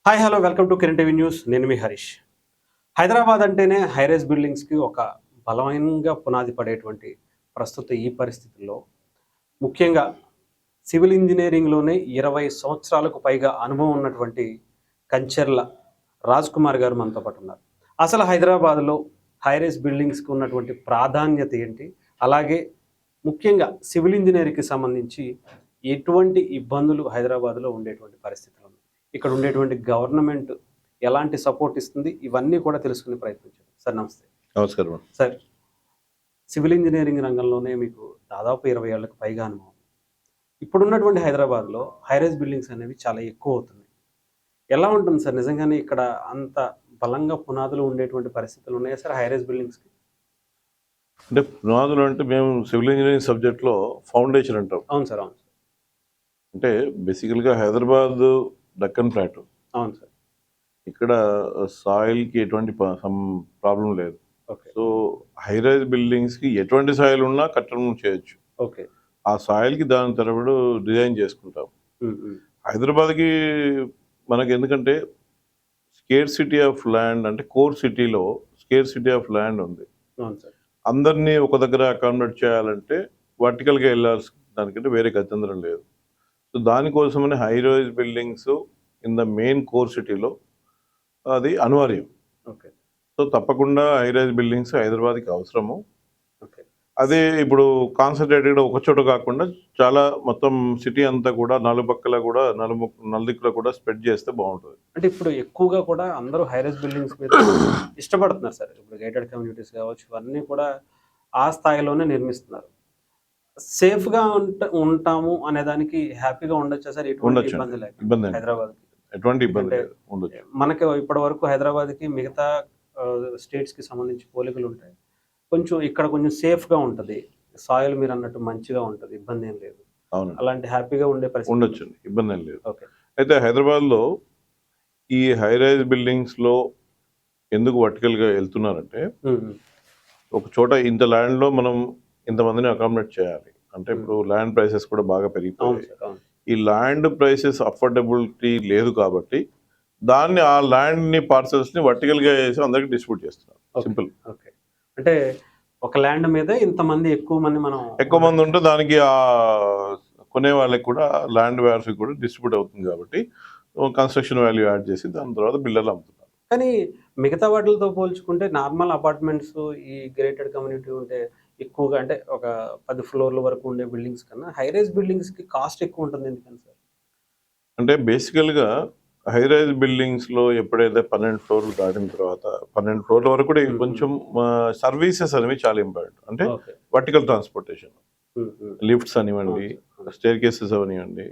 Hi hello welcome to Kiran TV news. నేను మీ హరీష్. హైదరాబాద్ అంటేనే high-rise బిల్డింగ్స్కి ఒక బలమైనగా పునాది పడేటువంటి ప్రస్తుత ఈ పరిస్థితుల్లో ముఖ్యంగా సివిల్ ఇంజనీరింగ్లోనే 20 సంవత్సరాలకు పైగా అనుభవం ఉన్నటువంటి కంచెర్ల రాజ్ కుమార్ గారు మనతో పాటు ఉన్నారు. అసలు హైదరాబాద్లో హైరైజ్ బిల్డింగ్స్కి ఉన్నటువంటి ప్రాధాన్యత ఏంటి, అలాగే ముఖ్యంగా సివిల్ ఇంజనీరింగ్కి సంబంధించి ఎటువంటి ఇబ్బందులు హైదరాబాద్లో ఉండేటువంటి పరిస్థితులు ఉన్నాయి, ఇక్కడ ఉండేటువంటి గవర్నమెంట్ ఎలాంటి సపోర్ట్ ఇస్తుంది, ఇవన్నీ కూడా తెలుసుకునే ప్రయత్నం చేద్దాం. సార్ నమస్తే. నమస్కారం. సార్, సివిల్ ఇంజనీరింగ్ రంగంలోనే మీకు దాదాపు 20 ఏళ్లకు పైగా అనుభవం. ఇప్పుడున్నటువంటి హైదరాబాద్లో హైరైజ్ బిల్డింగ్స్ అనేవి చాలా ఎక్కువ అవుతున్నాయి. ఎలా ఉంటుంది సార్ నిజంగానే ఇక్కడ అంత బలంగా పునాదులు ఉండేటువంటి పరిస్థితులు ఉన్నాయా సార్ హైరైజ్ బిల్డింగ్స్కి? అంటే పునాదులు అంటే మేము సివిల్ ఇంజనీరింగ్ సబ్జెక్ట్లో ఫౌండేషన్ అంటాం. అవును సార్, అవును. అంటే బేసికల్గా హైదరాబాద్ డక్కన్ ప్లాటూ. అవును సార్. ఇక్కడ సాయిల్కి ఎటువంటి ప్రాబ్లం లేదు. ఓకే. సో హైరైజ్ బిల్డింగ్స్కి ఎటువంటి సాయిల్ ఉన్నా కట్టడం చేయొచ్చు. ఓకే. ఆ సాయిల్కి దాని తరబడి డిజైన్ చేసుకుంటాం. హైదరాబాద్కి మనకి ఎందుకంటే స్కేర్ సిటీ ఆఫ్ ల్యాండ్, అంటే కోర్ సిటీలో స్కేర్ సిటీ ఆఫ్ ల్యాండ్ ఉంది. అవును సార్. అందరినీ ఒక దగ్గర అకామిడేట్ చేయాలంటే వర్టికల్గా వెళ్ళాల్సిన దానికంటే వేరే గత్యంతరం లేదు. సో దానికోసమని high rise buildings in the main core సిటీలో అది అనివార్యం. ఓకే. సో తప్పకుండా హై రైజ్ బిల్డింగ్స్ హైదరాబాద్కి అవసరము. ఓకే. అదే ఇప్పుడు కాన్సన్ట్రేటెడ్గా ఒక చోట కాకుండా చాలా మొత్తం సిటీ అంతా కూడా నలుపక్కల కూడా నలుదిక్కులో కూడా స్ప్రెడ్ చేస్తే బాగుంటుంది. అంటే ఇప్పుడు ఎక్కువగా కూడా అందరూ హైరైజ్ బిల్డింగ్స్ మీద ఇష్టపడుతున్నారు సార్. ఇప్పుడు గేటెడ్ కమ్యూనిటీస్ కావచ్చు, ఇవన్నీ కూడా ఆ స్థాయిలోనే నిర్మిస్తున్నారు. సేఫ్గా ఉంటాము అనే దానికి హ్యాపీగా ఉండొచ్చా సార్? ఎటువంటి ఇబ్బంది లేక హైదరాబాద్కి ఎటువంటి ఇబ్బంది ఉండొచ్చు. మనకి ఇప్పటి వరకు హైదరాబాద్కి మిగతా స్టేట్స్కి సంబంధించి పోలికలు ఉంటాయి. కొంచెం ఇక్కడ కొంచెం సేఫ్గా ఉంటుంది, సాయిల్ మీరు అన్నట్టు మంచిగా ఉంటుంది, ఇబ్బంది ఏం లేదు. అవును, అలాంటి హ్యాపీగా ఉండే పరిస్థితి ఉండొచ్చు, ఇబ్బంది ఏం లేదు. ఓకే. అయితే హైదరాబాద్లో ఈ హై రైజ్ బిల్డింగ్స్లో ఎందుకు వర్టికల్గా వెళ్తున్నారంటే, ఒక చోట ఇంత ల్యాండ్లో మనం ఇంతమందిని అకామిడేట్ చేయాలి అంటే ఇప్పుడు ల్యాండ్ ప్రైసెస్ కూడా బాగా పెరిగిపోయాయి. ఈ ల్యాండ్ ప్రైసెస్ అఫోర్డబిలిటీ లేదు కాబట్టి దాన్ని ఆ ల్యాండ్ని పార్సల్స్ని వర్టికల్గా వేసి అందరికి డిస్ట్రిబ్యూట్ చేస్తున్నారు. సింపుల్. ఓకే. అంటే ఒక ల్యాండ్ మీద ఇంతమంది ఎక్కువ మంది ఉంటే దానికి ఆ కొనే వాళ్ళకి కూడా ల్యాండ్ వాల్యూ కూడా డిస్ట్రిబ్యూట్ అవుతుంది కాబట్టి కన్స్ట్రక్షన్ వాల్యూ యాడ్ చేసి దాని తర్వాత బిల్డర్లు అమ్ముతున్నారు. కానీ మిగతా వాటితో పోల్చుకుంటే నార్మల్ అపార్ట్మెంట్స్ ఈ గ్రేటెడ్ కమ్యూనిటీ ఉంటే ఎక్కువగా, అంటే ఒక 10 ఫ్లోర్ల వరకు ఉండే బిల్డింగ్స్ కన్నా హైరైజ్ బిల్డింగ్స్కి కాస్ట్ ఎక్కువ ఉంటుంది. ఎందుకని సార్? అంటే బేసికల్గా హైరైజ్ బిల్డింగ్స్లో ఎప్పుడైతే 12 ఫ్లోర్లు దాటిన తర్వాత 12 ఫ్లోర్ల వరకు కూడా కొంచెం సర్వీసెస్ అనేవి చాలా ఇంపార్టెంట్. అంటే వర్టికల్ ట్రాన్స్పోర్టేషన్, లిఫ్ట్స్ అనివ్వండి, స్టేర్ కేసెస్ అవనివ్వండి,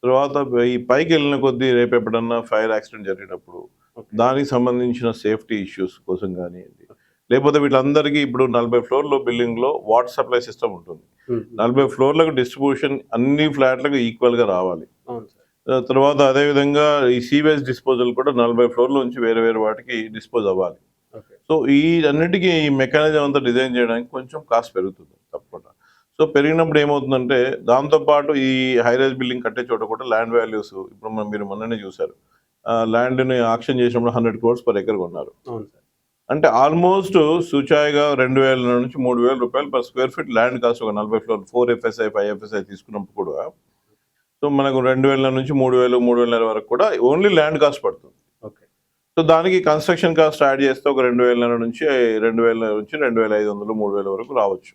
తర్వాత ఈ పైకి వెళ్ళిన కొద్దీ రేపు ఎప్పుడన్నా ఫైర్ యాక్సిడెంట్ జరిగినప్పుడు దానికి సంబంధించిన సేఫ్టీ ఇష్యూస్ కోసం కానివ్వండి, లేకపోతే వీళ్ళందరికీ ఇప్పుడు 40 ఫ్లోర్లో బిల్డింగ్లో వాటర్ సప్లై సిస్టమ్ ఉంటుంది. 40 ఫ్లోర్లకు డిస్ట్రిబ్యూషన్ అన్ని ఫ్లాట్లకు ఈక్వల్గా రావాలి. తర్వాత అదేవిధంగా ఈ సీవేజ్ డిస్పోజల్ కూడా 40 ఫ్లోర్ల నుంచి వేరే వేరే వాటికి డిస్పోజ్ అవ్వాలి. సో ఈ అన్నిటికీ ఈ మెకానిజం అంతా డిజైన్ చేయడానికి కొంచెం కాస్ట్ పెరుగుతుంది తప్పకుండా. సో పెరిగినప్పుడు ఏమవుతుందంటే దాంతోపాటు ఈ హైరైజ్ బిల్డింగ్ కట్టే చోట కూడా ల్యాండ్ వాల్యూస్, ఇప్పుడు మీరు మొన్ననే చూసారు, ల్యాండ్ని ఆక్షన్ చేసినప్పుడు 100 crores per acre కొన్నారు. అంటే ఆల్మోస్ట్ సూచాయిగా 2000 నుంచి 3000 రూపాయలు per square feet land cost. ఒక 40 ఫ్లోర్ 4 FSI 5 FSI తీసుకున్నప్పుడు కూడా సో మనకు 2000 నుంచి 3000 3000 వరకు కూడా ఓన్లీ ల్యాండ్ కాస్ట్ పడుతుంది. ఓకే. సో దానికి కన్స్ట్రక్షన్ కాస్ట్ యాడ్ చేస్తే ఒక 2000 నుంచి 2500 3000 వరకు రావచ్చు.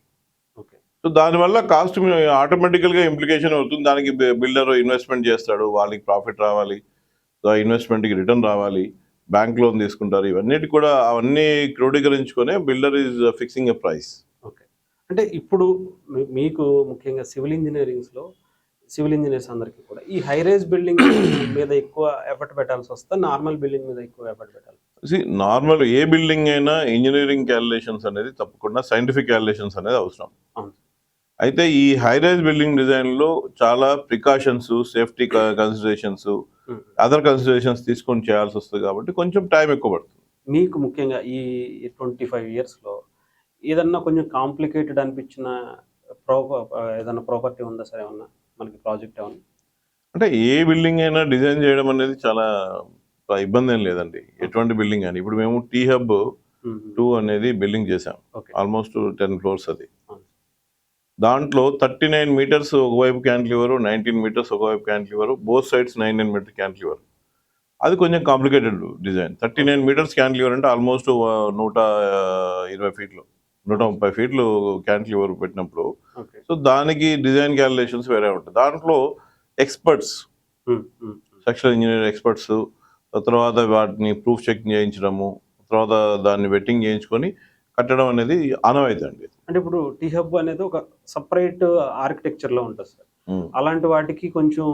ఓకే. సో దానివల్ల కాస్ట్ ఆటోమేటికల్గా ఇంప్లికేషన్ అవుతుంది. దానికి బిల్డర్ ఇన్వెస్ట్మెంట్ చేస్తాడు, వాళ్ళకి ప్రాఫిట్ రావాలి, ఇన్వెస్ట్మెంట్కి రిటర్న్ రావాలి, బ్యాంక్ లోన్ తీసుకుంటారు, ఇవన్నిటి కూడా అవన్నీ క్రోడీకరించుకొని builder is fixing a price. Okay. అంటే ఇప్పుడు మీకు ముఖ్యంగా సివిల్ ఇంజనీర్స్ అందరికీ కూడా ఈ హైరైజ్ బిల్డింగ్ మీద ఎక్కువ ఎఫర్ట్ పెట్టాల్సి వస్తే నార్మల్ బిల్డింగ్ మీద ఎక్కువ ఎఫర్ట్ పెట్టాలి? నార్మల్ ఏ బిల్డింగ్ అయినా ఇంజనీరింగ్ క్యాలిక్యులేషన్స్ అనేది తప్పకుండా సైంటిఫిక్ క్యాలిక్యులేషన్స్ అనేది అవసరం. అయితే ఈ హైరైజ్ బిల్డింగ్ డిజైన్లో చాలా precautions, safety considerations, other considerations తీసుకొని చేయాల్సి వస్తుంది కాబట్టి కొంచెం టైం ఎక్కువ పడుతుంది. మీకు ముఖ్యంగా ఈ 25 yearsలో ఏదన్నా కొంచెం కాంప్లికేటెడ్ అనిపించిన ఏదన్నా ప్రాపర్టీ ఉందా సార్? ఏమన్నా మనకి ప్రాజెక్ట్ ఏమన్నా? అంటే ఏ బిల్డింగ్ అయినా డిజైన్ చేయడం అనేది చాలా ఇబ్బంది ఏం లేదండి, ఎటువంటి బిల్డింగ్ అని. ఇప్పుడు మేము టీ హబ్ 2 అనేది బిల్డింగ్ చేసాం, ఓకే. ఆల్మోస్ట్ 10 floors అది. దాంట్లో 39 meters ఒకవైపు క్యాంటిలివర్, 19 meters ఒకవైపు cantilever, both sides 9 meter cantilever. అది కొంచెం కాంప్లికేటెడ్ డిజైన్. 39 meters క్యాంటిలివర్ అంటే ఆల్మోస్ట్ 120 feet, 130 feet క్యాంటిలివర్ పెట్టినప్పుడు, ఓకే. సో దానికి డిజైన్ క్యాలిక్యులేషన్స్ వేరే ఉంటాయి. దాంట్లో ఎక్స్పర్ట్స్, స్ట్రక్చరల్ ఇంజనీర్ ఎక్స్పర్ట్స్, తర్వాత వాటిని ప్రూఫ్ చెక్ చేయించడము, తర్వాత దాన్ని వెట్టింగ్ చేయించుకొని కట్టడం అనేది ఆనవాయితీ అండి. అంటే ఇప్పుడు టీ హబ్ అనేది ఒక సపరేట్ ఆర్కిటెక్చర్ లో ఉంటుంది సార్. అలాంటి వాటికి కొంచెం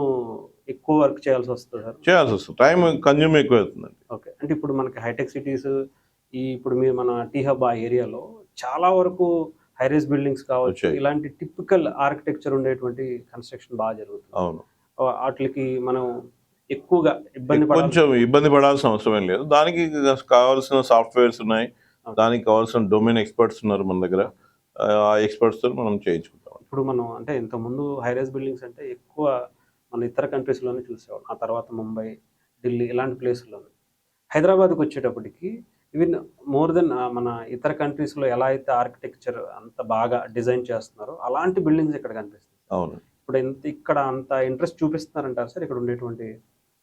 ఎక్కువ వర్క్ చేయాల్సి వస్తుంది సార్. చేయాల్సి వస్తుంది, టైం కన్జ్యూమ్ ఎక్కువ అవుతుందండి. ఓకే. అంటే ఇప్పుడు మనకి హైటెక్ సిటీస్, ఇప్పుడు మీరు మన టీ హబ్ ఆ ఏరియాలో చాలా వరకు హైరైజ్ బిల్డింగ్స్ కావచ్చు, వచ్చాయి. ఇలాంటి టిపికల్ ఆర్కిటెక్చర్ ఉండేటువంటి కన్స్ట్రక్షన్ బాగా జరుగుతుంది. అవును, వాటికి మనం ఎక్కువగా కొంచెం ఇబ్బంది పడాల్సిన అవసరం ఏం లేదు. దానికి కావాల్సిన సాఫ్ట్వేర్స్ ఉన్నాయి, దానికి కావాల్సిన డొమైన్ ఎక్స్పర్ట్స్ ఉన్నారు మన దగ్గర. ఆ ఎక్స్పర్ట్స్ తో మనం చేయించుకుంటాం. ఇప్పుడు మనం అంటే ఇంతకుముందు హైరైజ్ బిల్డింగ్స్ అంటే ఎక్కువ మన ఇతర కంట్రీస్లోనే చూసేవాళ్ళం, ఆ తర్వాత ముంబై, ఢిల్లీ ఇలాంటి ప్లేసుల్లోనే. హైదరాబాద్కి వచ్చేటప్పటికి ఈవెన్ మోర్ దెన్ మన ఇతర కంట్రీస్లో ఎలా అయితే ఆర్కిటెక్చర్ అంత బాగా డిజైన్ చేస్తున్నారో అలాంటి బిల్డింగ్స్ ఇక్కడ కనిపిస్తుంది. అవును, ఇప్పుడు ఇక్కడ అంత ఇంట్రెస్ట్ చూపిస్తున్నారంటారు సార్ ఇక్కడ ఉండేటువంటి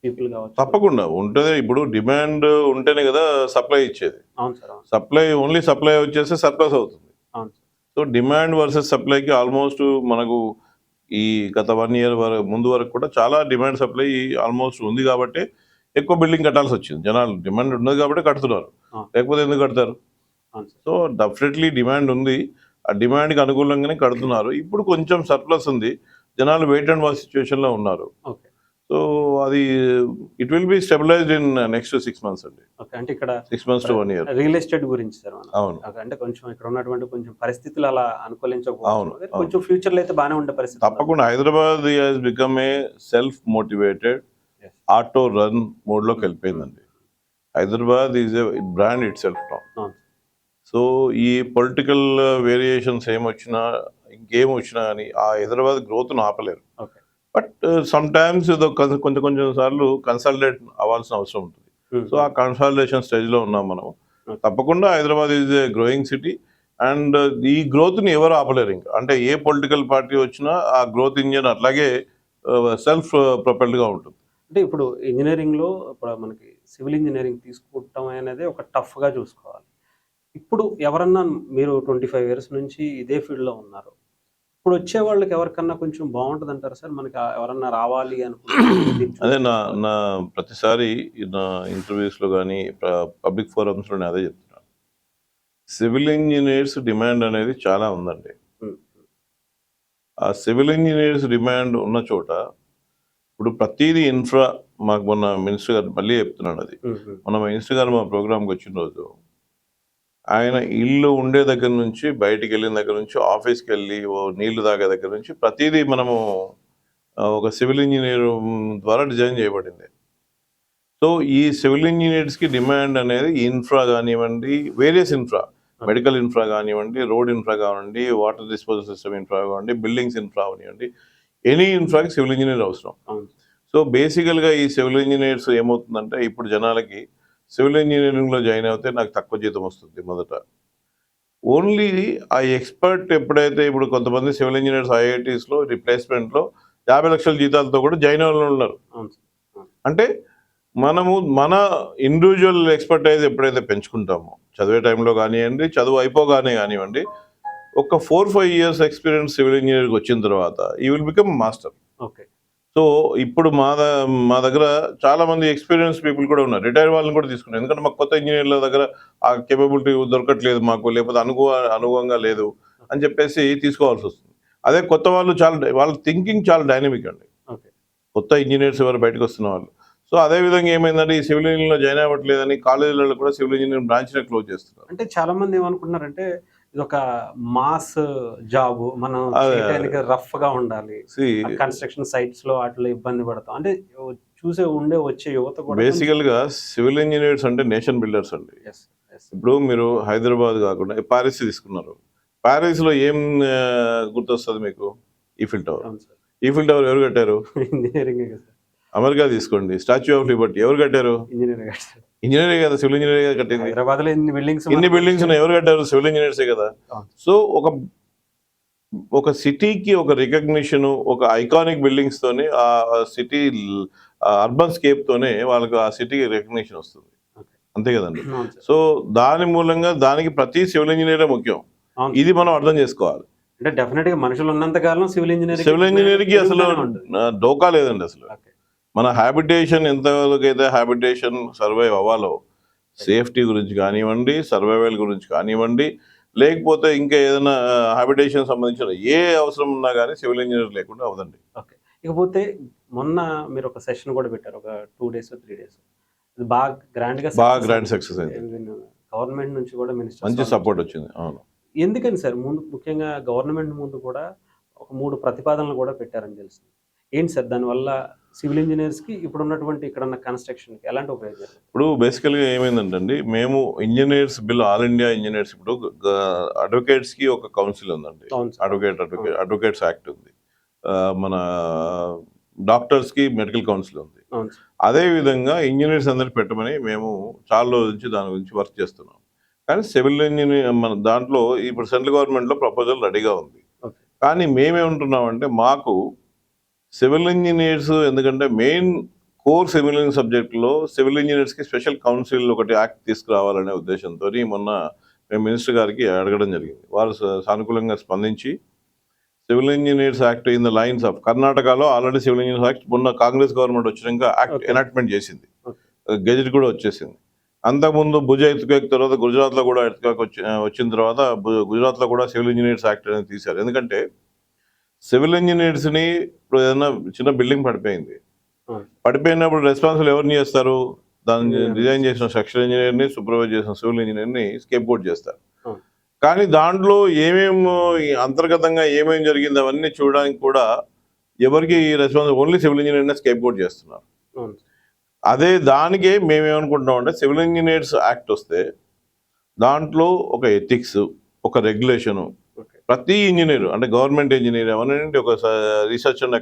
పీపుల్ కావచ్చు? తప్పకుండా ఉంటుంది. ఇప్పుడు డిమాండ్ ఉంటేనే కదా సప్లై ఇచ్చేది. అవును సార్. అవును. సప్లై ఓన్లీ సప్లై వచ్చేస్తే సర్ప్లస్ అవుతుంది. అవును సార్. సో డిమాండ్ వర్సెస్ సప్లైకి ఆల్మోస్ట్ మనకు ఈ గత 1 year ముందు వరకు కూడా చాలా డిమాండ్ సప్లై ఆల్మోస్ట్ ఉంది కాబట్టి ఎక్కువ బిల్డింగ్ కట్టాల్సి వచ్చింది. జనాలు డిమాండ్ ఉన్నది కాబట్టి కడుతున్నారు, లేకపోతే ఎందుకు కడతారు? సో డెఫినెట్లీ డిమాండ్ ఉంది, ఆ డిమాండ్కి అనుకూలంగానే కడుతున్నారు. ఇప్పుడు కొంచెం సర్ప్లస్ ఉంది, జనాలు వెయిట్ అండ్ వాచ్ సిచ్యువేషన్లో ఉన్నారు. ఓకే. సో అది it will be stabilised in next 6 months అండి. ఓకే. అంటే ఇక్కడ 6 months to 1 year. Real estate గురించి సార్ మనం. అవును, అంటే కొంచెం ఇక్కడ ఉన్నటువంటి కొంచెం పరిస్థితులు అలా అనుకూలించకపోవచ్చు, అవును. కొంచెం ఫ్యూచర్ లో అయితే బాగానే ఉండే పరిస్థితి. తప్పకుండా Hyderabad has become a self motivated auto run మోడ్లోకి వెళ్ళిపోయిందండి. Hyderabad is a brand itself now. So ఈ పొలిటికల్ వేరియేషన్స్ ఏమొచ్చినా ఇంకేం వచ్చినా కానీ ఆ హైదరాబాద్ గ్రోత్ను ఆపలేరు. బట్ సమ్ టైమ్స్ కొంచెం సార్లు కన్సల్టేట్ అవ్వాల్సిన అవసరం ఉంటుంది. సో ఆ కన్సల్టేషన్ స్టేజ్లో ఉన్నాం మనం. తప్పకుండా Hyderabad is A growing city and ఈ గ్రోత్ని ఎవరు ఆపలేరు. ఇంకా అంటే ఏ పొలిటికల్ పార్టీ వచ్చినా ఆ గ్రోత్ ఇంజిన్ అట్లాగే సెల్ఫ్ ప్రొపెల్డ్గా ఉంటుంది. అంటే ఇప్పుడు ఇంజనీరింగ్లో ఇప్పుడు మనకి సివిల్ ఇంజనీరింగ్ తీసుకుంటాం అనేది ఒక టఫ్గా చూసుకోవాలి. ఇప్పుడు ఎవరన్నా మీరు 25 years నుంచి ఇదే ఫీల్డ్లో ఉన్నారు, ఇప్పుడు వచ్చే వాళ్ళకి ఎవరికన్నా కొంచెం బాగుంటుంది అంటారు సార్? మనకి ఎవరన్నా రావాలి అనుకుంటే అదే నా ప్రతిసారి నా ఇంటర్వ్యూస్లో కానీ పబ్లిక్ ఫోరమ్స్లోనే అదే చెప్తున్నాను. సివిల్ ఇంజనీర్స్ డిమాండ్ అనేది చాలా ఉందండి. ఆ సివిల్ ఇంజనీర్స్ డిమాండ్ ఉన్న చోట ఇప్పుడు ప్రతిదీ ఇన్ఫ్రా, మాకు మొన్న మినిస్టర్ గారు మళ్ళీ చెప్తున్నాడు అది, మన మినిస్టర్ గారు మా ప్రోగ్రామ్కి వచ్చిన రోజు ఆయన ఇల్లు ఉండే దగ్గర నుంచి బయటికి వెళ్ళిన దగ్గర నుంచి ఆఫీస్కి వెళ్ళి నీళ్లు తాగే దగ్గర నుంచి ప్రతిదీ మనము ఒక సివిల్ ఇంజనీర్ ద్వారా డిజైన్ చేయబడింది. సో ఈ సివిల్ ఇంజనీర్స్కి డిమాండ్ అనేది ఇన్ఫ్రా కానివ్వండి, వేరియస్ ఇన్ఫ్రా, మెడికల్ ఇన్ఫ్రా కానివ్వండి, రోడ్ ఇన్ఫ్రా కానివ్వండి, వాటర్ డిస్పోజల్ సిస్టమ్ ఇన్ఫ్రా కానివ్వండి, బిల్డింగ్స్ ఇన్ఫ్రా కానివ్వండి, ఎనీ ఇన్ఫ్రాకి సివిల్ ఇంజనీర్ అవసరం. సో బేసికల్గా ఈ సివిల్ ఇంజనీర్స్ ఏమవుతుందంటే ఇప్పుడు జనాలకి సివిల్ ఇంజనీరింగ్లో జాయిన్ అవుతే నాకు తక్కువ జీతం వస్తుంది మొదట. ఓన్లీ ఆ ఎక్స్పర్ట్ ఎప్పుడైతే ఇప్పుడు కొంతమంది సివిల్ ఇంజనీర్స్ ఐఐటీస్లో రిప్లేస్మెంట్లో 50 లక్షల జీతాలతో కూడా జాయిన్ అవ్వాలి ఉన్నారు. అంటే మనము మన ఇండివిజువల్ ఎక్స్పర్టైజ్ ఎప్పుడైతే పెంచుకుంటామో చదివే టైంలో కానివ్వండి, చదువు అయిపోగానే కానివ్వండి, ఒక 4-5 years ఎక్స్పీరియన్స్ సివిల్ ఇంజనీర్కి వచ్చిన తర్వాత you will become master. Okay. So ఇప్పుడు మా దగ్గర చాలా మంది ఎక్స్పీరియన్స్ పీపుల్ కూడా ఉన్నారు, రిటైర్ వాళ్ళని కూడా తీసుకున్నారు. ఎందుకంటే మాకు కొత్త ఇంజనీర్ల దగ్గర ఆ కేపబిలిటీ దొరకట్లేదు మాకు, లేకపోతే అనుభవంగా లేదు అని చెప్పేసి తీసుకోవాల్సి వస్తుంది. అదే కొత్త వాళ్ళు వాళ్ళ థింకింగ్ చాలా డైనమిక్ అండి, కొత్త ఇంజనీర్స్ ఎవరు బయటకు వస్తున్న వాళ్ళు. సో అదే విధంగా ఏమైందంటే ఈ సివిల్ ఇంజనీర్లో జాయిన్ అవ్వట్లేదని కాలేజీలలో కూడా సివిల్ ఇంజనీరింగ్ బ్రాంచ్నే క్లోజ్ చేస్తున్నారు. అంటే చాలా మంది ఏమనుకుంటున్నారంటే ఇది ఒక మాస్ జాబ్, మనం రఫ్ గా ఉండాలి, కన్స్ట్రక్షన్ సైట్స్ లో అట్లా ఇబ్బంది పడతాం అంటే వచ్చే యువత కూడా. బేసికల్ గా సివిల్ ఇంజనీర్స్ అంటే నేషన్ బిల్డర్స్ అండి. ఇప్పుడు మీరు హైదరాబాద్ కాకుండా ప్యారిస్ తీసుకున్నారు, ప్యారిస్ లో ఏం గుర్తొస్తుంది మీకు? Eiffel tower. ఈఫిల్ టవర్ ఎవరు కట్టారు? ఇంజనీరింగ్. అమెరికా తీసుకోండి, స్టాచ్యూ ఆఫ్ లిబర్టీ ఎవరు కట్టారు? ఇంజనీర్ ఇంజనీరే కదా, సివిల్ ఇంజనీర్ కదా కట్టింది. హైదరాబాద్ లో ఇన్ని బిల్డింగ్స్ ఇన్ని బిల్డింగ్స్ ఎవరు కట్టారు? సివిల్ ఇంజనీర్సే కదా. సో ఒక సిటీకి ఒక రికగ్నిషన్, ఒక ఐకానిక్ బిల్డింగ్స్ తోనే ఆ సిటీ అర్బన్ స్కేప్ తోనే వాళ్ళకి ఆ సిటీకి రికగ్నిషన్ వస్తుంది, అంతే కదండి. సో దాని మూలంగా దానికి ప్రతి సివిల్ ఇంజనీరే ముఖ్యం, ఇది మనం అర్థం చేసుకోవాలి. అంటే డెఫినెట్ గా మనుషులు ఉన్నంత కాలం సివిల్ ఇంజనీరింగ్ అసలు డోకా లేదండి. అసలు మన హ్యాబిటేషన్ ఎంతవరకు అయితే హ్యాబిటేషన్ సర్వైవ్ అవ్వాలో, సేఫ్టీ గురించి కానివ్వండి, సర్వైవల్ గురించి కానివ్వండి, లేకపోతే ఇంకా ఏదైనా హ్యాబిటేషన్ సంబంధించిన ఏ అవసరం ఉన్నా కానీ సివిల్ ఇంజనీర్ లేకుండా అవదండి. ఓకే. ఇకపోతే మొన్న మీరు ఒక సెషన్ కూడా పెట్టారు, ఒక 2 days 3 days, బాగా గ్రాండ్ సక్సెస్ అయింది. గవర్నమెంట్ నుంచి కూడా మినిస్టర్ మంచి సపోర్ట్ వచ్చింది. అవును. ఎందుకని సార్ ముఖ్యంగా గవర్నమెంట్ ముందు కూడా ఒక 3 ప్రతిపాదనలు కూడా పెట్టారని తెలిసింది. ఏంటి సార్ దానివల్ల సివిల్ ఇంజనీర్స్ కి ఇప్పుడు ఉన్నటువంటి ఇక్కడ ఉన్న కన్స్ట్రక్షన్ కి ఎలాంటి ఉపయోగం? ఇప్పుడు బేసికల్ గా ఏమైందంటే మేము engineers bill, all India engineers, ఇప్పుడు అడ్వకేట్స్ కి ఒక కౌన్సిల్ ఉందండి, అడ్వకేట్స్ యాక్ట్ ఉంది, మన డాక్టర్స్ కి మెడికల్ కౌన్సిల్ ఉంది. అదే విధంగా ఇంజనీర్స్ అందరికి పెట్టమని మేము చాలా రోజుల నుంచి దాని గురించి వర్క్ చేస్తున్నాం. కానీ సివిల్ ఇంజనీర్ మన దాంట్లో ఇప్పుడు సెంట్రల్ గవర్నమెంట్ లో ప్రపోజల్ రెడీగా ఉంది. కానీ మేమేమంటున్నామంటే మాకు సివిల్ ఇంజనీర్స్, ఎందుకంటే మెయిన్ కోర్ సివిల్ ఇంజనీరింగ్ సబ్జెక్టులో సివిల్ ఇంజనీర్స్కి స్పెషల్ కౌన్సిల్ ఒకటి యాక్ట్ తీసుకురావాలనే ఉద్దేశంతో మొన్న మేము మినిస్టర్ గారికి అడగడం జరిగింది. వారు సానుకూలంగా స్పందించి civil engineers act in the lines of కర్ణాటకలో ఆల్రెడీ సివిల్ ఇంజనీర్స్ యాక్ట్ మొన్న కాంగ్రెస్ గవర్నమెంట్ వచ్చినాక యాక్ట్ ఎనాక్ట్మెంట్ చేసింది, గెజెట్ కూడా వచ్చేసింది. అంతకుముందు భుజ ఎత్తుకేక్ తర్వాత గుజరాత్లో కూడా ఎత్తుకేక్ వచ్చిన తర్వాత గుజరాత్లో కూడా సివిల్ ఇంజనీర్స్ యాక్ట్ అనేది తీశారు. ఎందుకంటే సివిల్ ఇంజనీర్స్ని ఇప్పుడు ఏదైనా చిన్న బిల్డింగ్ పడిపోయినప్పుడు రెస్పాన్సిబుల్ ఎవరిని చేస్తారు? దాన్ని డిజైన్ చేసిన స్ట్రక్చరల్ ఇంజనీర్ని, సూపర్వైజ్ చేసిన సివిల్ ఇంజనీర్ని స్కేప్ బోర్డ్ చేస్తారు. కానీ దాంట్లో అంతర్గతంగా ఏమేమి జరిగింది అవన్నీ చూడడానికి కూడా ఎవరికి రెస్పాన్సిబుల్, ఓన్లీ సివిల్ ఇంజనీర్నే స్కేప్ బోర్డ్ చేస్తున్నారు. అదే దానికే మేమేమనుకుంటున్నాం అంటే సివిల్ ఇంజనీర్స్ యాక్ట్ వస్తే దాంట్లో ఒక ఎథిక్స్, ఒక రెగ్యులేషను, ప్రతి ఇంజనీర్ అంటే గవర్నమెంట్ ఇంజనీర్ అవనండి, ఒక రీసెర్చ్ అండ్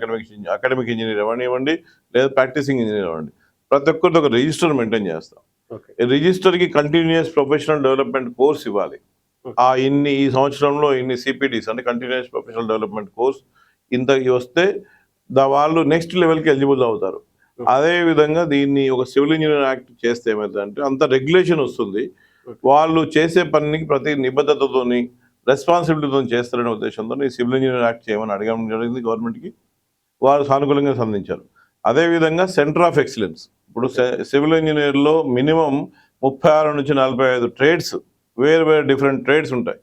అకాడమిక్ ఇంజనీర్ అవనివ్వండి, లేదా ప్రాక్టీసింగ్ ఇంజనీర్ అవ్వండి, ప్రతి ఒక్కరితో ఒక రిజిస్టర్ మెయింటైన్ చేస్తాం. రిజిస్టర్కి కంటిన్యూస్ ప్రొఫెషనల్ డెవలప్మెంట్ కోర్స్ ఇవ్వాలి. ఈ సంవత్సరంలో ఇన్ని సిపిడిస్ అంటే కంటిన్యూస్ ప్రొఫెషనల్ డెవలప్మెంట్ కోర్స్ ఇంత వస్తే వాళ్ళు నెక్స్ట్ లెవెల్కి ఎలిజిబుల్ అవుతారు. అదే విధంగా దీన్ని ఒక సివిల్ ఇంజనీర్ యాక్ట్ చేస్తే ఏమవుతుందంటే అంత రెగ్యులేషన్ వస్తుంది, వాళ్ళు చేసే పనికి ప్రతి నిబద్ధతతోని రెస్పాన్సిబిలిటీతో చేస్తారనే ఉద్దేశంతో ఈ సివిల్ ఇంజనీర్ యాక్ట్ చేయమని అడగడం జరిగింది గవర్నమెంట్కి. వారు సానుకూలంగా స్పందించారు. అదేవిధంగా సెంటర్ ఆఫ్ ఎక్సలెన్స్, ఇప్పుడు సివిల్ ఇంజనీర్లో మినిమం 36 నుంచి 45 ట్రేడ్స్, వేరే డిఫరెంట్ ట్రేడ్స్ ఉంటాయి.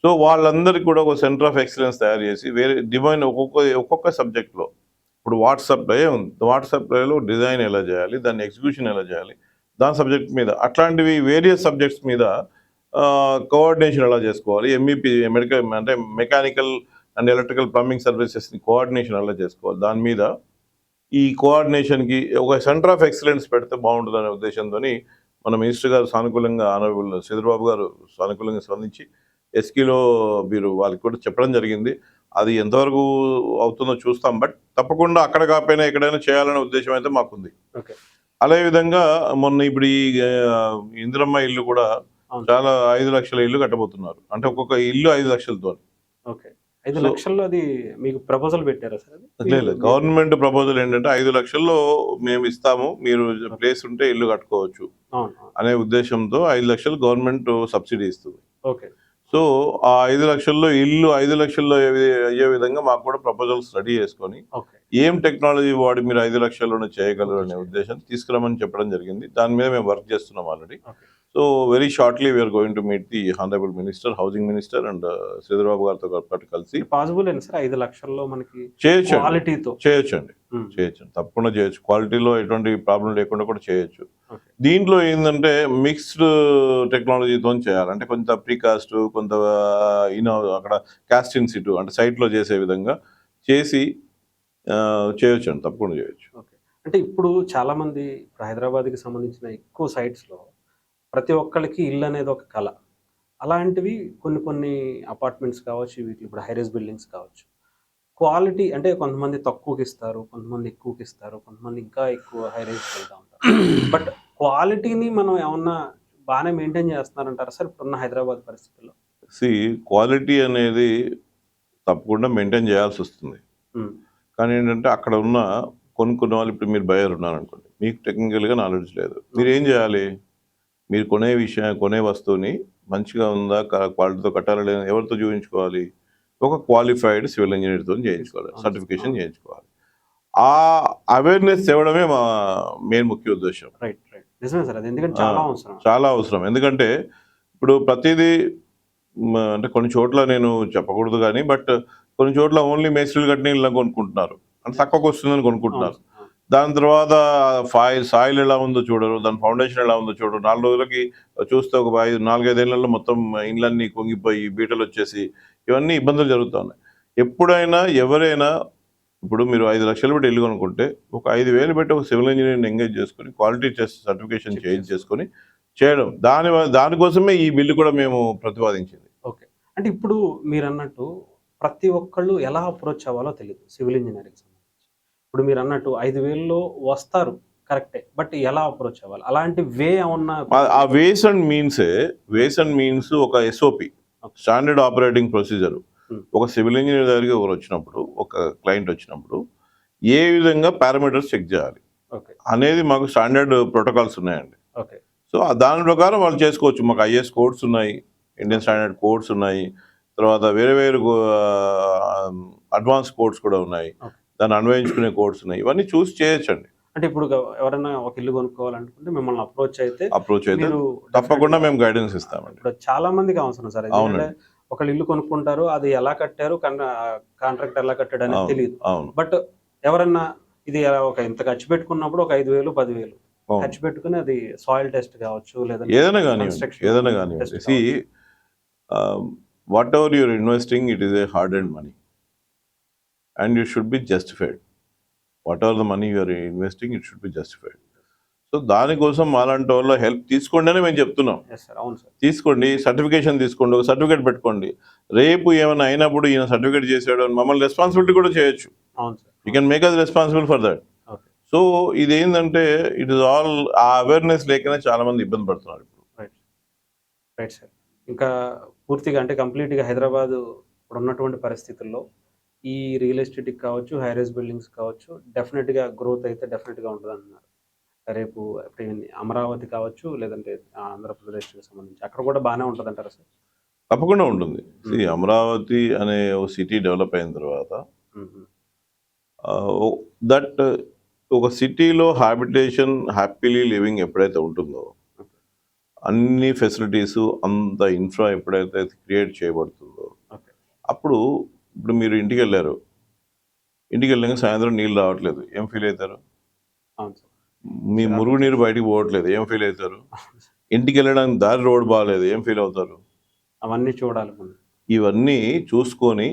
సో వాళ్ళందరికీ కూడా ఒక సెంటర్ ఆఫ్ ఎక్సలెన్స్ తయారు చేసి వేరే డివైన్ ఒక్కొక్క సబ్జెక్ట్లో, ఇప్పుడు వాట్సాప్లో ఉంది, వాట్సాప్లో డిజైన్ ఎలా చేయాలి, దాన్ని ఎగ్జిక్యూషన్ ఎలా చేయాలి, దాని సబ్జెక్ట్ మీద అట్లాంటివి వేరియస్ సబ్జెక్ట్స్ మీద కోఆర్డినేషన్ ఎలా చేసుకోవాలి, ఎంఈపీ అంటే మెకానికల్ అండ్ ఎలక్ట్రికల్ ప్లంబింగ్ సర్వీసెస్ని కోఆర్డినేషన్ ఎలా చేసుకోవాలి, దాని మీద ఈ కోఆర్డినేషన్కి ఒక సెంటర్ ఆఫ్ ఎక్సలెన్స్ పెడితే బాగుంటుందనే ఉద్దేశంతో మన మినిస్టర్ గారు సానుకూలంగా, ఆనరబుల్ శ్రీధర్బాబు గారు సానుకూలంగా స్పందించి ఎస్కీలో మీరు వాళ్ళకి కూడా చెప్పడం జరిగింది. అది ఎంతవరకు అవుతుందో చూస్తాం, బట్ తప్పకుండా అక్కడ కాకపోయినా ఎక్కడైనా చేయాలనే ఉద్దేశం అయితే మాకుంది. అదేవిధంగా మొన్న ఇప్పుడు ఈ ఇందిరమ్మ ఇల్లు కూడా చాలా 5 లక్షల ఇల్లు కట్టబోతున్నారు, అంటే ఒక్కొక్క ఇల్లు 5 లక్షలతో. 5 లక్షల్లో అది మీకు ప్రపోజల్ పెట్టారా సార్? లేదు, గవర్నమెంట్ ప్రపోజల్ ఏంటంటే 5 లక్షల్లో మేము ఇస్తాము, మీరు ప్లేస్ ఉంటే ఇల్లు కట్టుకోవచ్చు అనే ఉద్దేశంతో 5 లక్షలు గవర్నమెంట్ సబ్సిడీ ఇస్తుంది. సో ఆ 5 లక్షల్లో ఇల్లు 5 లక్షల్లో అయ్యే విధంగా మాకు కూడా ప్రపోజల్స్ రెడీ చేసుకొని ఏం టెక్నాలజీ వాడి మీరు 5 లక్షల్లోనే చేయగలరు అనే ఉద్దేశం తీసుకురామని చెప్పడం జరిగింది. దాని మీద మేము వర్క్ చేస్తున్నాం already. So very shortly we are going to meet the honourable minister, housing minister and Sridharbabu గారితో పాటు కలిసి పాసిబుల్ అండి సార్ 5 లక్షల్లో మనకి చేయొచ్చు, చేయొచ్చండి, తప్పకుండా చేయొచ్చు. క్వాలిటీలో ఎటువంటి ప్రాబ్లం లేకుండా కూడా చేయొచ్చు. దీంట్లో ఏంటంటే మిక్స్డ్ టెక్నాలజీతో చేయాలి, అంటే కొంత ప్రీకాస్ట్, కొంత అక్కడ కాస్ట్ ఇన్ సిటు అంటే సైట్లో చేసే విధంగా చేసి చేయొచ్చు అండి, తప్పకుండా చేయొచ్చు. అంటే ఇప్పుడు చాలా మంది హైదరాబాద్కి సంబంధించిన ఎక్కువ సైట్స్లో ప్రతి ఒక్కరికి ఇల్లు అనేది ఒక కళ. అలాంటివి కొన్ని అపార్ట్మెంట్స్ కావచ్చు, వీటి ఇప్పుడు హైరేజ్ బిల్డింగ్స్ కావచ్చు, క్వాలిటీ అంటే కొంతమంది తక్కువకి ఇస్తారు, కొంతమంది ఎక్కువకి ఇస్తారు, కొంతమంది ఇంకా ఎక్కువ హై రేంజ్కి వెళ్తా ఉంటారు. బట్ క్వాలిటీని మనం ఏమన్నా బాగానే మెయింటైన్ చేస్తున్నారంటారా సార్ ఇప్పుడున్న హైదరాబాద్ పరిస్థితుల్లో? క్వాలిటీ అనేది తప్పకుండా మెయింటైన్ చేయాల్సి వస్తుంది. ఉమ్, కానీ ఏంటంటే అక్కడ ఉన్న కొన్ని వాళ్ళు, ఇప్పుడు మీరు బయర్ ఉన్నారనుకోండి, మీకు టెక్నికల్గా నాలెడ్జ్ లేదు, మీరు ఏం చేయాలి? మీరు కొనే వస్తువుని మంచిగా ఉందా, క్వాలిటీతో కట్టాలా లేదా ఎవరితో చూపించుకోవాలి? ఒక క్వాలిఫైడ్ సివిల్ ఇంజనీర్తో చేయించుకోవాలి, సర్టిఫికేషన్ చేయించుకోవాలి. ఆ అవేర్నెస్ ఇవ్వడమే మా మెయిన్ ముఖ్య ఉద్దేశం. రైట్ రైట్ నిజమే సార్, అది ఎందుకంటే చాలా అవసరం. చాలా అవసరం. ఎందుకంటే ఇప్పుడు ప్రతిదీ అంటే కొన్ని చోట్ల నేను చెప్పకూడదు కానీ, బట్ కొన్ని చోట్ల ఓన్లీ మేస్త్రీలు కట్టిన ఇళ్ళ కొనుక్కుంటున్నారు, అంటే తక్కువకు వస్తుందని కొనుక్కుంటున్నారు. దాని తర్వాత సాయిల్ ఎలా ఉందో చూడరు, దాని ఫౌండేషన్ ఎలా ఉందో చూడరు. 4 రోజులకి చూస్తే ఒక 4-5 ఏళ్లలో మొత్తం ఇండ్లన్నీ కుంగిపోయి బీటలు వచ్చేసి ఇవన్నీ ఇబ్బందులు జరుగుతూ ఉన్నాయి. ఎప్పుడైనా ఎవరైనా, ఇప్పుడు మీరు 5 లక్షలు పెట్టి ఇల్లు కొనుక్కుంటే ఒక 5,000 పెట్టి ఒక సివిల్ ఇంజనీర్ని ఎంగేజ్ చేసుకుని క్వాలిటీ టెస్ట్ సర్టిఫికేషన్ చేంజ్ చేసుకొని చేయడం, దానికోసమే ఈ బిల్లు కూడా మేము ప్రతిపాదించింది. ఓకే, అంటే ఇప్పుడు మీరు అన్నట్టు ప్రతి ఒక్కళ్ళు ఎలా అప్రోచ్ అవ్వాలో తెలియదు సివిల్ ఇంజనీరింగ్ సంబంధించి. ఇప్పుడు మీరు అన్నట్టు 5,000లో వస్తారు కరెక్టే, బట్ ఎలా అప్రోచ్ అవ్వాలి? అలాంటి వే ఏమన్నా? ఆ వేస్ అండ్ మీన్స్ ఒక ఎస్ఓపి, స్టాండర్డ్ ఆపరేటింగ్ ప్రొసీజర్. ఒక సివిల్ ఇంజనీర్ దగ్గరికి ఒక క్లయింట్ వచ్చినప్పుడు ఏ విధంగా పారామీటర్స్ చెక్ చేయాలి అనేది మాకు స్టాండర్డ్ ప్రోటోకాల్స్ ఉన్నాయండి. ఓకే, సో దాని ప్రకారం వాళ్ళు చేసుకోవచ్చు. మాకు ఐఎస్ కోడ్స్ ఉన్నాయి, ఇండియన్ స్టాండర్డ్ కోడ్స్ ఉన్నాయి, తర్వాత వేరే అడ్వాన్స్ కోడ్స్ కూడా ఉన్నాయి, దాన్ని అన్వయించుకునే కోడ్స్ ఉన్నాయి. ఇవన్నీ చూసి చేయొచ్చండి. అంటే ఇప్పుడు ఎవరైనా ఒక ఇల్లు కొనుక్కోవాలనుకుంటే మిమ్మల్ని అప్రోచ్ అయితే తప్పకుండా మేము గైడెన్స్ ఇస్తామండి. ఇప్పుడు చాలా మందికి అవసరం సార్, ఎందుకంటే ఒకళ్ళు ఇల్లు కొనుక్కుంటారు, అది ఎలా కట్టారు, కాంట్రాక్ట్ ఎలా కట్టాడు అనేది తెలియదు. బట్ ఎవరన్నా ఇది ఒక ఇంత ఖర్చు పెట్టుకున్నప్పుడు ఒక 5,000, 10,000 ఖర్చు పెట్టుకుని అది సాయిల్ టెస్ట్ కావచ్చు, లేదా ఏదైనా కానివ్వండి. Whatever you're investing, it is a hard earned money and you should be justified. Whatever the money you are investing, it should be justified. So దానికోసం అలాంటి వాళ్ళ హెల్ప్ తీసుకోండి అని మేము చెప్తున్నాం. తీసుకోండి, సర్టిఫికేషన్ తీసుకోండి, ఒక సర్టిఫికేట్ పెట్టుకోండి. రేపు ఏమైనా అయినప్పుడు ఈయన సర్టిఫికేట్ చేసాడు అని మమ్మల్ని రెస్పాన్సిబిలిటీ కూడా చేయొచ్చు. You can make us responsible for that. So ఇదేంటంటే it is all uh awareness లేకనే చాలా మంది ఇబ్బంది పడుతున్నారు ఇప్పుడు. రైట్ సార్, ఇంకా పూర్తిగా అంటే కంప్లీట్గా హైదరాబాద్ ఇప్పుడు ఉన్నటువంటి పరిస్థితుల్లో ఈ రియల్ ఎస్టేట్కి కావచ్చు, హై రైజ్ బిల్డింగ్స్ కావచ్చు, డెఫినెట్గా గ్రోత్ అయితే డెఫినెట్గా ఉంటుంది అంటున్నారు. రేపు అమరావతి కావచ్చు, లేదంటే ఆంధ్రప్రదేశ్కి సంబంధించి అక్కడ కూడా బాగానే ఉంటుంది అంటారా సార్? తప్పకుండా ఉంటుంది. అమరావతి అనే ఒక సిటీ డెవలప్ అయిన తర్వాత దట్ ఒక సిటీలో హ్యాబిటేషన్, హ్యాపీలీ లివింగ్ ఎప్పుడైతే ఉంటుందో, అన్ని ఫెసిలిటీస్, అంత ఇన్ఫ్రా ఎప్పుడైతే క్రియేట్ చేయబడుతుందో, అప్పుడు ఇప్పుడు మీరు ఇంటికి వెళ్ళాక సాయంత్రం నీళ్ళు రావట్లేదు, ఏం ఫీల్ అవుతారు? మీ మురుగు నీరు బయటికి పోవట్లేదు, ఏం ఫీల్ అవుతారు? ఇంటికి వెళ్ళడానికి దారి రోడ్ బాగాలేదు, ఏం ఫీల్ అవుతారు? అవన్నీ చూడాలి. ఇవన్నీ చూసుకొని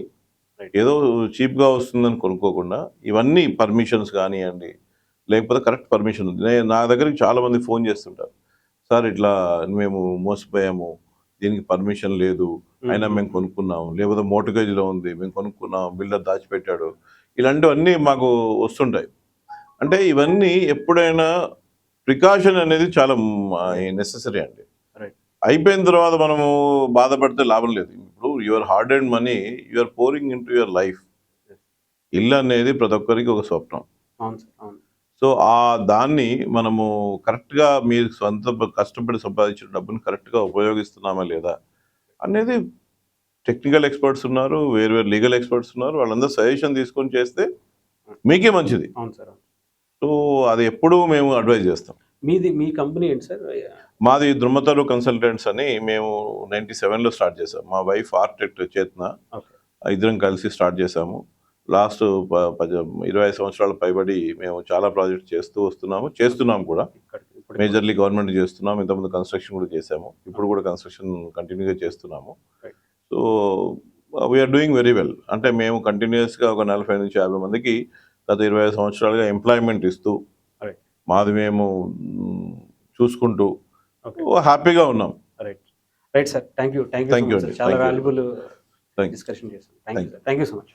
ఏదో చీప్గా వస్తుందని కొనుక్కోకుండా, ఇవన్నీ పర్మిషన్స్ కానివ్వండి, లేకపోతే కరెక్ట్ పర్మిషన్. నా దగ్గరికి చాలామంది ఫోన్ చేస్తుంటారు, సార్ ఇట్లా మేము మోసపోయాము, దీనికి పర్మిషన్ లేదు, అయినా మేము కొనుక్కున్నాము, లేకపోతే మోటగేజ్లో ఉంది, మేము కొనుక్కున్నాం, బిల్డర్ దాచిపెట్టాడు, ఇలాంటివన్నీ మాకు వస్తుంటాయి. అంటే ఇవన్నీ ఎప్పుడైనా ప్రికాషన్ అనేది చాలా నెసెసరీ అండి. అయిపోయిన తర్వాత మనము బాధపడితే లాభం లేదు. ఇప్పుడు your hard earned money you are pouring into your life. ఇల్లు అనేది ప్రతి ఒక్కరికి ఒక స్వప్నం. సో దాన్ని మనము కరెక్ట్గా మీరు సొంత కష్టపడి సంపాదించిన డబ్బుని కరెక్ట్గా ఉపయోగిస్తున్నామా లేదా అనేది టెక్నికల్ ఎక్స్పర్ట్స్ ఉన్నారు, వేరు లీగల్ ఎక్స్పర్ట్స్ ఉన్నారు, వాళ్ళందరూ సజెషన్ తీసుకొని చేస్తే మీకే మంచిది. సో అది ఎప్పుడూ మేము అడ్వైజ్ చేస్తాం. మీ కంపెనీ ఏంటి సార్? మాది ధృమతరు కన్సల్టెంట్స్ అని మేము 97లో స్టార్ట్ చేసాం. మా వైఫ్ ఆర్కిటెక్ట్ చేతన, ఇద్దరం కలిసి స్టార్ట్ చేసాము. లాస్ట్ 20 సంవత్సరాల పైబడి మేము చాలా ప్రాజెక్ట్స్ చేస్తున్నాము కూడా. మేజర్లీ గవర్నమెంట్ చేస్తున్నాం, ఇంతకుముందు కన్స్ట్రక్షన్ కూడా చేసాము, ఇప్పుడు కూడా కన్స్ట్రక్షన్ కంటిన్యూగా చేస్తున్నాము. So we are doing very well. అంటే మేము కంటిన్యూస్గా ఒక 40 నుంచి 50 మందికి గత 25 సంవత్సరాలుగా ఎంప్లాయ్మెంట్ ఇస్తూ, మాది మేము చూసుకుంటూ హ్యాపీగా ఉన్నాం. Right sir, thank you. చాలా వాల్యుబుల్ డిస్కషన్ చేశాం. Thank you so much.